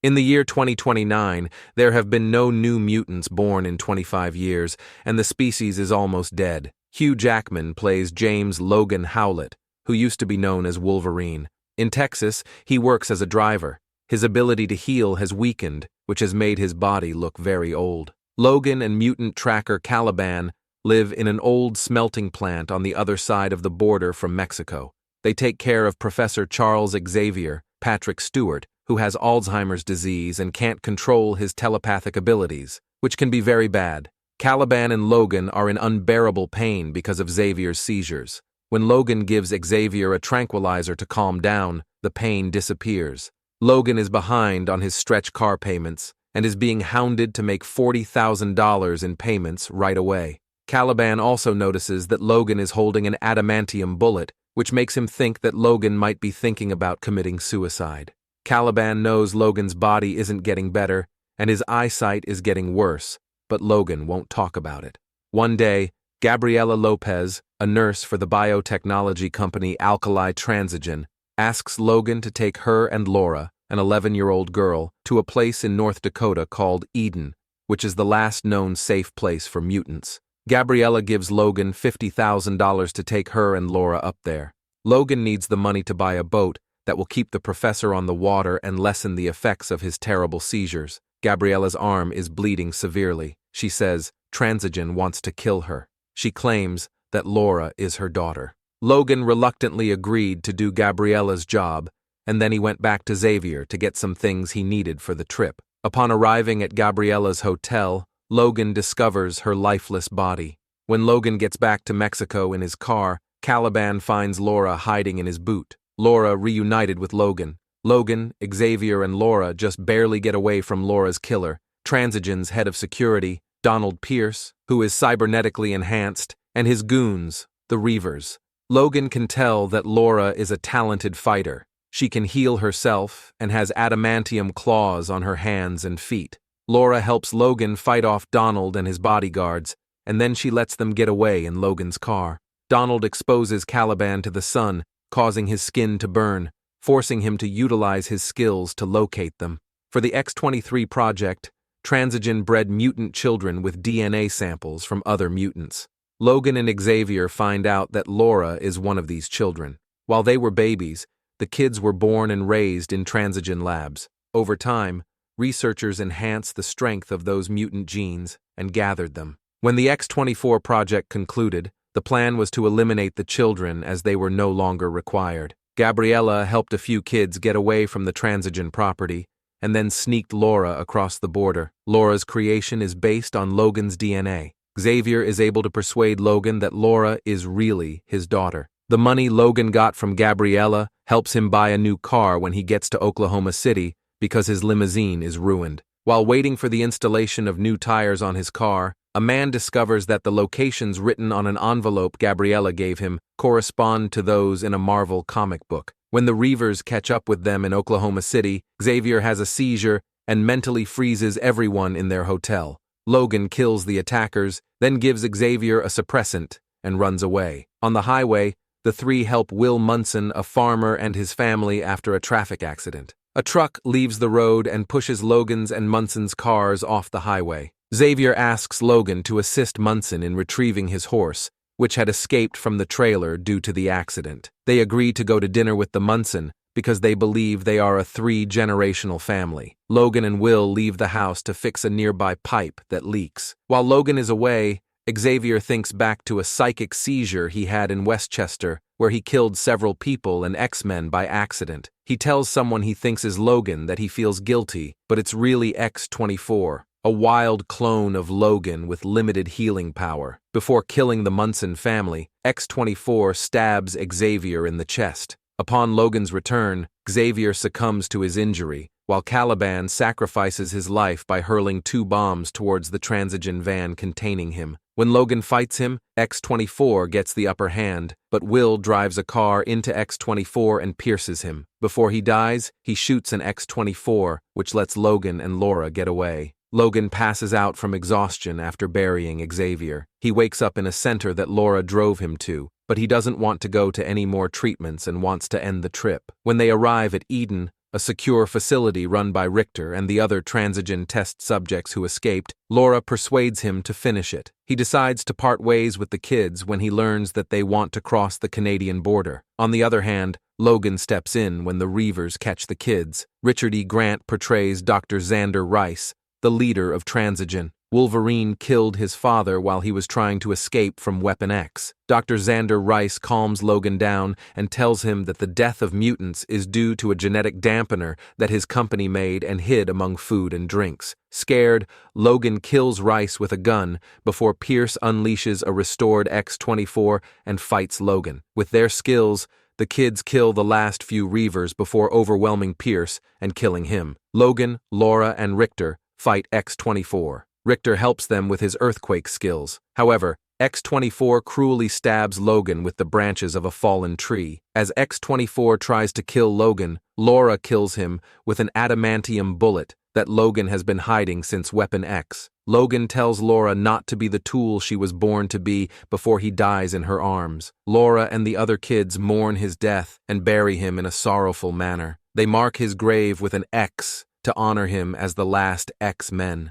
In the year 2029, there have been no new mutants born in 25 years, and the species is almost dead. Hugh Jackman plays James Logan Howlett, who used to be known as Wolverine. In Texas, he works as a driver. His ability to heal has weakened, which has made his body look very old. Logan and mutant tracker Caliban live in an old smelting plant on the other side of the border from Mexico. They take care of Professor Charles Xavier, Patrick Stewart, who has Alzheimer's disease and can't control his telepathic abilities, which can be very bad. Caliban and Logan are in unbearable pain because of Xavier's seizures. When Logan gives Xavier a tranquilizer to calm down, the pain disappears. Logan is behind on his stretch car payments and is being hounded to make $40,000 in payments right away. Caliban also notices that Logan is holding an adamantium bullet, which makes him think that Logan might be thinking about committing suicide. Caliban knows Logan's body isn't getting better, and his eyesight is getting worse, but Logan won't talk about it. One day, Gabriela Lopez, a nurse for the biotechnology company Alkali Transigen, asks Logan to take her and Laura, an 11-year-old girl, to a place in North Dakota called Eden, which is the last known safe place for mutants. Gabriela gives Logan $50,000 to take her and Laura up there. Logan needs the money to buy a boat that will keep the professor on the water and lessen the effects of his terrible seizures. Gabriela's arm is bleeding severely. She says Transigen wants to kill her. She claims that Laura is her daughter. Logan reluctantly agreed to do Gabriela's job, and then he went back to Xavier to get some things he needed for the trip. Upon arriving at Gabriela's hotel, Logan discovers her lifeless body. When Logan gets back to Mexico in his car, Caliban finds Laura hiding in his boot. Laura reunited with Logan. Logan, Xavier, and Laura just barely get away from Laura's killer, Transigen's head of security, Donald Pierce, who is cybernetically enhanced, and his goons, the Reavers. Logan can tell that Laura is a talented fighter. She can heal herself and has adamantium claws on her hands and feet. Laura helps Logan fight off Donald and his bodyguards, and then she lets them get away in Logan's car. Donald exposes Caliban to the sun, causing his skin to burn, forcing him to utilize his skills to locate them. For the X-23 project, Transigen bred mutant children with DNA samples from other mutants. Logan and Xavier find out that Laura is one of these children. While they were babies, the kids were born and raised in Transigen labs. Over time, researchers enhanced the strength of those mutant genes and gathered them. When the X-24 project concluded, the plan was to eliminate the children as they were no longer required. Gabriela helped a few kids get away from the Transigen property and then sneaked Laura across the border. Laura's creation is based on Logan's DNA. Xavier is able to persuade Logan that Laura is really his daughter. The money Logan got from Gabriela helps him buy a new car when he gets to Oklahoma City because his limousine is ruined. While waiting for the installation of new tires on his car, a man discovers that the locations written on an envelope Gabriela gave him correspond to those in a Marvel comic book. When the Reavers catch up with them in Oklahoma City, Xavier has a seizure and mentally freezes everyone in their hotel. Logan kills the attackers, then gives Xavier a suppressant and runs away. On the highway, the three help Will Munson, a farmer, and his family after a traffic accident. A truck leaves the road and pushes Logan's and Munson's cars off the highway. Xavier asks Logan to assist Munson in retrieving his horse, which had escaped from the trailer due to the accident. They agree to go to dinner with the Munson because they believe they are a three-generational family. Logan and Will leave the house to fix a nearby pipe that leaks. While Logan is away, Xavier thinks back to a psychic seizure he had in Westchester, where he killed several people and X-Men by accident. He tells someone he thinks is Logan that he feels guilty, but it's really X-24, a wild clone of Logan with limited healing power. Before killing the Munson family, X-24 stabs Xavier in the chest. Upon Logan's return, Xavier succumbs to his injury, while Caliban sacrifices his life by hurling 2 bombs towards the Transigen van containing him. When Logan fights him, X-24 gets the upper hand, but Will drives a car into X-24 and pierces him. Before he dies, he shoots an X-24, which lets Logan and Laura get away. Logan passes out from exhaustion after burying Xavier. He wakes up in a center that Laura drove him to, but he doesn't want to go to any more treatments and wants to end the trip. When they arrive at Eden, a secure facility run by Richter and the other Transigen test subjects who escaped, Laura persuades him to finish it. He decides to part ways with the kids when he learns that they want to cross the Canadian border. On the other hand, Logan steps in when the Reavers catch the kids. Richard E. Grant portrays Dr. Xander Rice, the leader of Transigen. Wolverine killed his father while he was trying to escape from Weapon X. Dr. Xander Rice calms Logan down and tells him that the death of mutants is due to a genetic dampener that his company made and hid among food and drinks. Scared, Logan kills Rice with a gun before Pierce unleashes a restored X-24 and fights Logan. With their skills, the kids kill the last few Reavers before overwhelming Pierce and killing him. Logan, Laura, and Richter fight X-24. Richter helps them with his earthquake skills. However, X-24 cruelly stabs Logan with the branches of a fallen tree. As X-24 tries to kill Logan, Laura kills him with an adamantium bullet that Logan has been hiding since Weapon X. Logan tells Laura not to be the tool she was born to be before he dies in her arms. Laura and the other kids mourn his death and bury him in a sorrowful manner. They mark his grave with an X to honor him as the last X-Men.